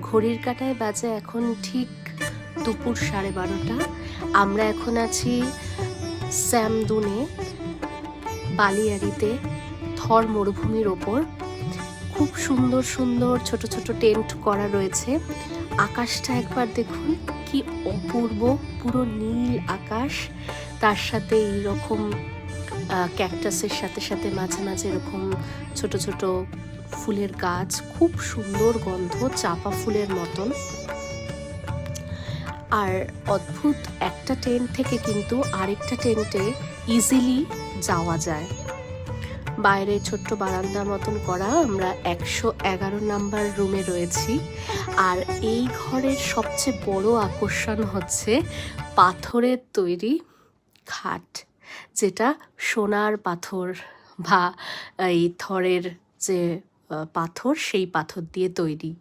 ঘড়ির কাঁটায় বাজে এখন ঠিক দুপুর 12:30। আমরা এখন আছি স্যামদুনে, বালিয়াড়িতে, থর মরুভূমির ওপর। খুব সুন্দর সুন্দর ছোট ছোট টেন্ট করা রয়েছে। আকাশটা একবার দেখুন, কি অপূর্ব, পুরো নীল আকাশ, তার সাথে এইরকম ক্যাকটাসের সাথে সাথে মাঝে মাঝে এরকম ছোট ছোট ফুলের গাছ, খুব সুন্দর গন্ধ, চাপা ফুলের মতন। আর অদ্ভুত, একটা টেন্ট থেকে কিন্তু আরেকটা টেন্টে ইজিলি যাওয়া যায়। বাইরে ছোট্ট বারান্দা মতন করা। আমরা 111 নাম্বার রুমে রয়েছি। আর এই ঘরের সবচেয়ে বড় আকর্ষণ হচ্ছে পাথরের তৈরি খাট, যেটা সোনার পাথর বা এই থরের যে পাথর, সেই পাথর দিয়ে তৈরি।